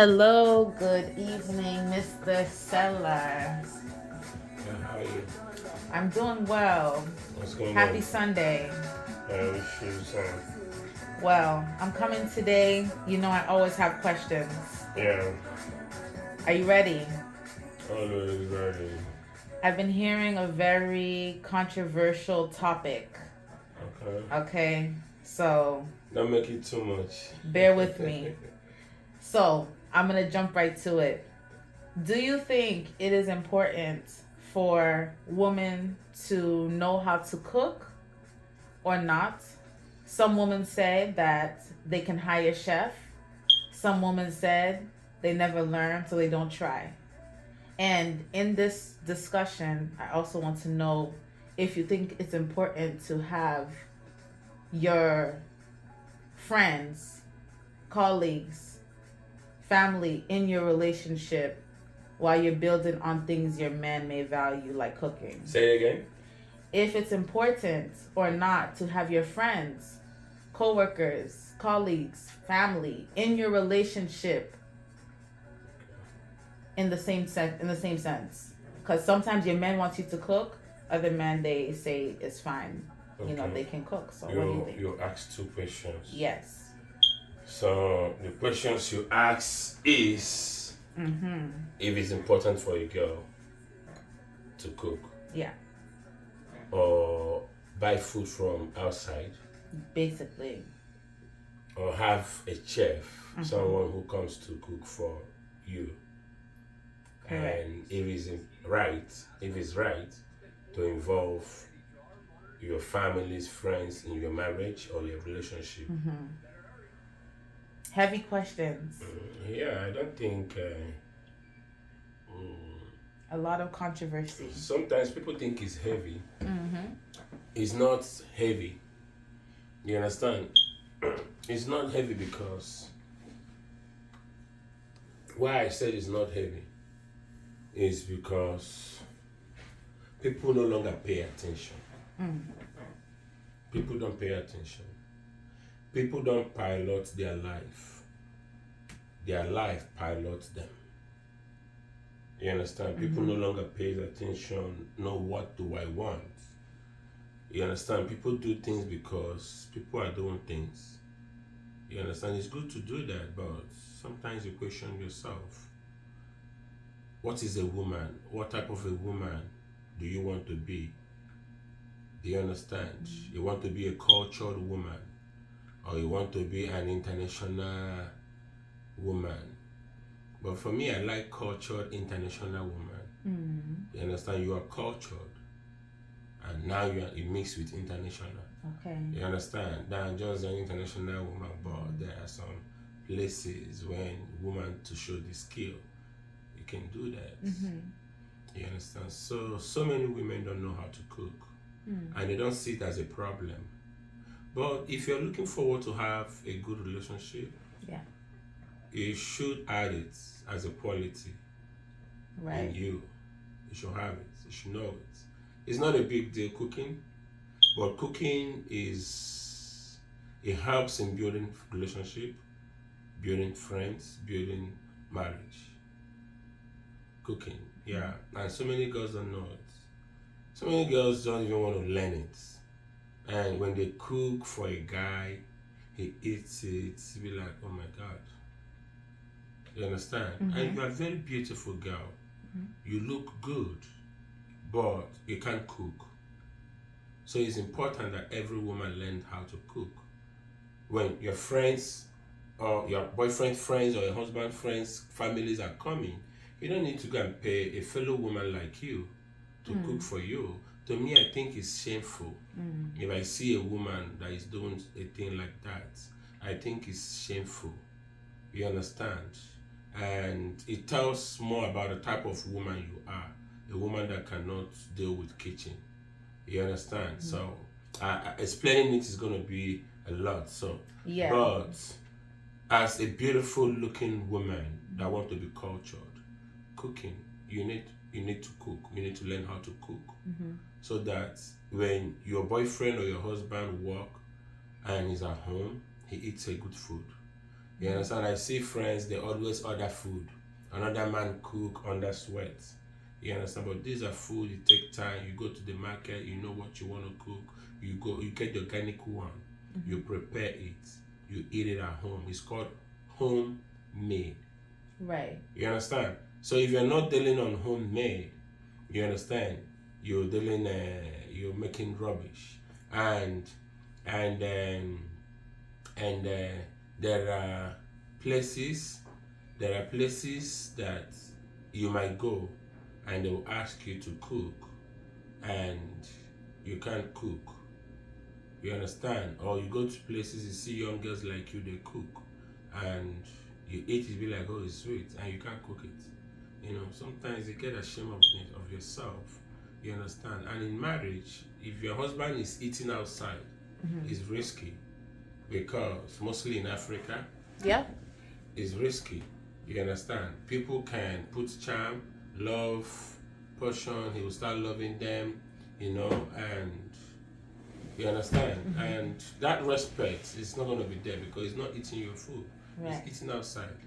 Hello, good evening, Mr. Seller. How are you? I'm doing well. What's going Happy on? Sunday. I wish you the same. Well, I'm coming today. You know, I always have questions. Yeah, Are you ready? always ready. I've been hearing a very controversial topic. Okay. Okay, so Don't make it too much. bear with me. So, I'm going to jump right to it. Do you think it is important for women to know how to cook or not? Some women said that they can hire a chef. Some women said they never learn so they don't try. And in this discussion, I also want to know if you think it's important to have your friends, colleagues, family in your relationship while you're building on things your man may value, like cooking. Say it again. If it's important or not to have your friends, coworkers, colleagues, family in your relationship in the same sense. Because sometimes your men want you to cook, other men they say it's fine. You know, Okay. they can cook. So what do you You think? you asked two questions. Yes. So the questions you ask is Mm-hmm. if it's important for a girl to cook Yeah. or buy food from outside Basically. or have a chef, someone who comes to cook for you. Correct. And if it's right to involve your family's friends in your marriage or your relationship. Heavy questions. Yeah, I don't think. A lot of controversy. Sometimes people think it's heavy. Mm-hmm. It's not heavy. You understand? It's not heavy because why I said it's not heavy is because people no longer pay attention. People don't pay attention. People don't pilot their life. Their life pilots them. You understand? People no longer pay attention, know what do I want. You understand? People do things because people are doing things. You understand? It's good to do that, but sometimes you question yourself. What is a woman? What type of a woman do you want to be? Do you understand? You want to be a cultured woman or you want to be an international woman. But for me, I like cultured international woman. You understand? You are cultured and now you mix with international. Okay. You understand? Not just an international woman, but there are some places when woman to show the skill, you can do that. You understand? So many women don't know how to cook, and they don't see it as a problem. But if you're looking forward to have a good relationship, Yeah. you should add it as a quality in Right. you. You should have it. You should know it. It's not a big deal cooking, but cooking is it helps in building relationship, building friends, building marriage. Cooking, yeah, and so many girls don't know it. So many girls don't even want to learn it. And when they cook for a guy, he eats it, he be like, oh my god. You understand? And you are a very beautiful girl. You look good, but you can't cook. So it's important that every woman learn how to cook. When your friends or your boyfriend friends or your husband friends, families are coming, you don't need to go and pay a fellow woman like you to cook for you. To me, I think it's shameful. If I see a woman that is doing a thing like that, I think it's shameful. You understand? And it tells more about the type of woman you are. A woman that cannot deal with kitchen. You understand? So explaining it is going to be a lot. So, Yeah. but as a beautiful looking woman that want to be cultured, cooking, you need to cook. You need to learn how to cook, so that when your boyfriend or your husband work and is at home, he eats a good food. You understand? I see friends, they always order food. Another man cook under sweat. You understand? But these are food, you take time, you go to the market, you know what you want to cook, you get the organic one, you prepare it, you eat it at home. It's called homemade. Right. You understand? So if you're not dealing on homemade, you understand, you're dealing, you're making rubbish, and and um, and there are places that you might go and they will ask you to cook and you can't cook. You understand? Or you go to places, you see young girls like you, they cook and you eat it, be like, oh, it's sweet, and you can't cook it. Sometimes you get ashamed of yourself. You understand? And in marriage, if your husband is eating outside, it's risky, because mostly in Africa, it's risky. You understand? People can put charm, love, passion. He will start loving them, and you understand? And that respect is not going to be there because he's not eating your food. Right. He's eating outside.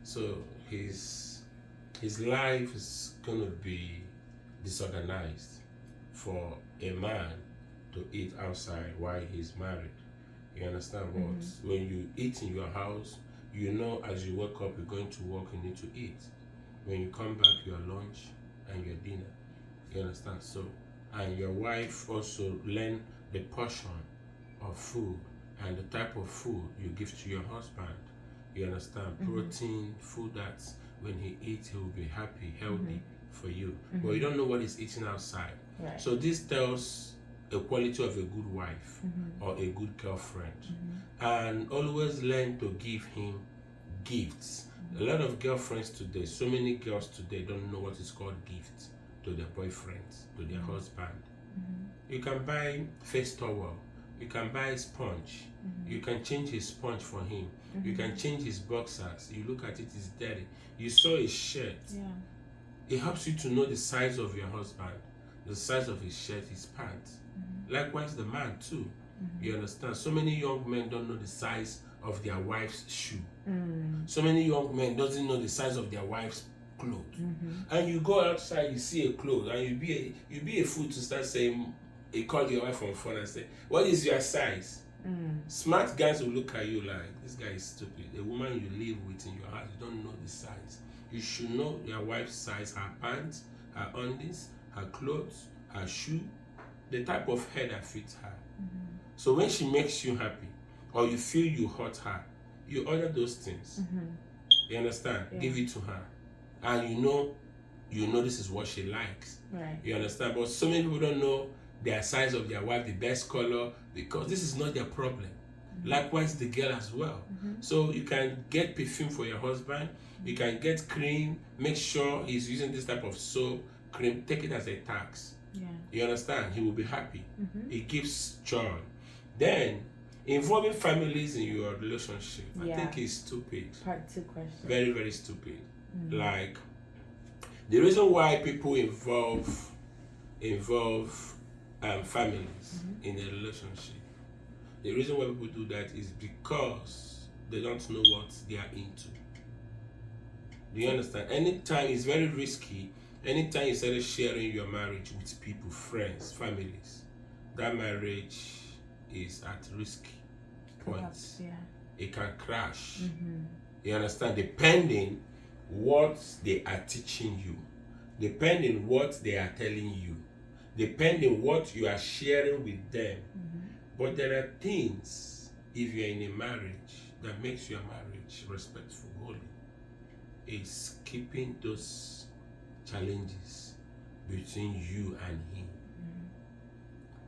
So his life is going to be disorganized for a man to eat outside while he's married. You understand what? When you eat in your house, as you wake up, you're going to work, you need to eat. When you come back, your lunch and your dinner. You understand? So, and your wife also learn the portion of food and the type of food you give to your husband. You understand? Protein, food that when he eats, he will be happy, healthy for you. But you don't know what he's eating outside. Right. So this tells a quality of a good wife or a good girlfriend. And always learn to give him gifts. A lot of girlfriends today, so many girls today don't know what is called gifts to their boyfriends, to their husband. You can buy face towel, you can buy sponge, you can change his sponge for him, you can change his boxers. You look at it, it's dirty. You saw his shirt. It helps you to know the size of your husband, the size of his shirt, his pants. Likewise, the man too. You understand? So many young men don't know the size of their wife's shoe. So many young men doesn't know the size of their wife's clothes. And you go outside, you see a clothes, and you be a fool to start saying, you call your wife on phone and say, what is your size? Smart guys will look at you like, this guy is stupid. The woman you live with in your house, you don't know the size. You should know your wife's size, her pants, her undies, her clothes, her shoe, the type of hair that fits her. So when she makes you happy, or you feel you hurt her, you order those things. You understand? Yeah. Give it to her. And you know this is what she likes. Right. You understand? But so many people don't know their size of their wife, the best color, because this is not their problem. Likewise, the girl as well. So you can get perfume for your husband, you can get cream, make sure he's using this type of soap, cream, take it as a tax. You understand? He will be happy. It gives joy. Then, involving families in your relationship, I think is stupid. Part 2 question. Very, very stupid. Like, the reason why people involve families in a relationship, the reason why people do that is because they don't know what they are into. Do you understand? Anytime, it's very risky. Anytime you start sharing your marriage with people, friends, families, that marriage is at risk points. It can crash. You understand? Depending what they are teaching you, depending what they are telling you, depending what you are sharing with them. But there are things, if you're in a marriage, that makes your marriage respectful, holy, is keeping those challenges between you and him.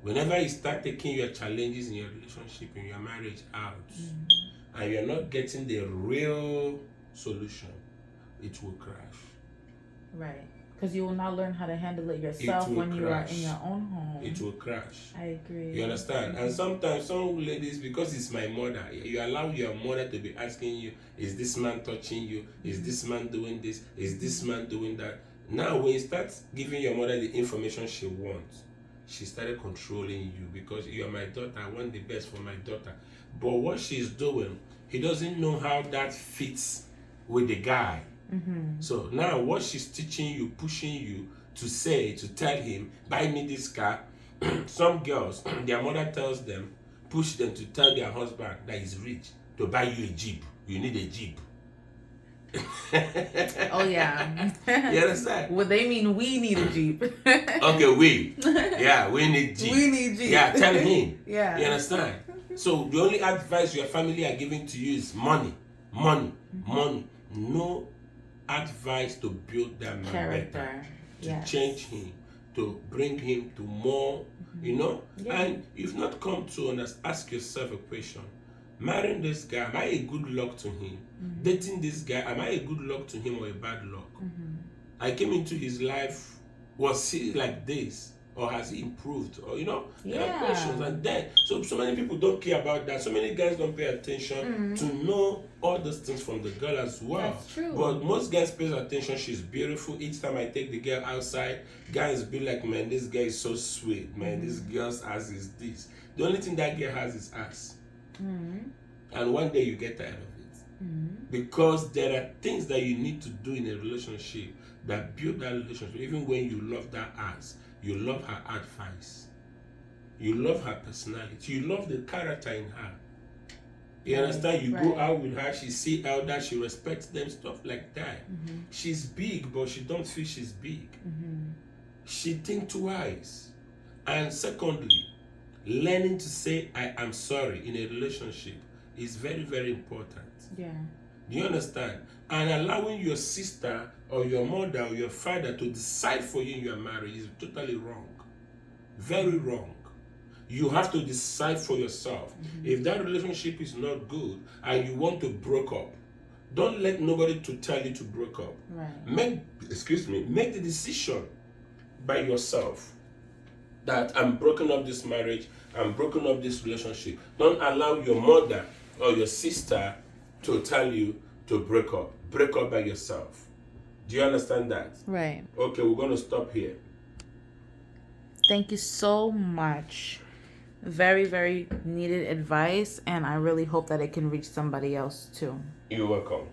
Whenever you start taking your challenges in your relationship, in your marriage out, and you're not getting the real solution, it will crash. Right. Because you will not learn how to handle it yourself when you are in your own home. It will crash. I agree. You understand? And sometimes some ladies, because it's my mother, you allow your mother to be asking you, is this man touching you? Is this man doing this? Is this man doing that? Now when you start giving your mother the information she wants, she started controlling you, because you are my daughter, I want the best for my daughter. But what she's doing, he doesn't know how that fits with the guy. So now what she's teaching you, pushing you to tell him, buy me this car. Some girls, their mother tells them, push them to tell their husband that he's rich to buy you a Jeep. You need a Jeep. Oh yeah. You understand? Well, they mean we need a Jeep. Okay, we need Jeep. We need Jeep. Yeah, tell him. Yeah. You understand? So the only advice your family are giving to you is money. No advice to build that man Character. better, to change him, to bring him to more, Yeah. And you've not come to ask yourself a question. Marrying this guy, am I a good luck to him? Dating this guy, am I a good luck to him or a bad luck? I came into his life, was he like this? Or has he improved? Or there are questions. And then so many people don't care about that. So many guys don't pay attention to know all those things from the girl as well. That's true. But most guys pay attention. She's beautiful. Each time I take the girl outside, guys be like, man, this guy is so sweet. Man, this girl's ass is this. The only thing that girl has is ass. And one day you get tired of it. Because there are things that you need to do in a relationship that build that relationship. Even when you love that ass, you love her advice. You love her personality. You love the character in her. You understand? You go out with her, she see elder, she respects them, stuff like that. She's big, but she don't feel she's big. She think twice. And secondly, learning to say I am sorry in a relationship is very, very important. Yeah. Do you understand? And allowing your sister or your mother or your father to decide for you in your marriage is totally wrong. Very wrong. You have to decide for yourself. If that relationship is not good and you want to break up, don't let nobody to tell you to break up. Right. Make the decision by yourself that I'm breaking up this marriage, I'm breaking up this relationship. Don't allow your mother or your sister to tell you to break up. Break up by yourself. Do you understand that? Right. Okay, we're going to stop here. Thank you so much. Very, very needed advice, and I really hope that it can reach somebody else too. You're welcome.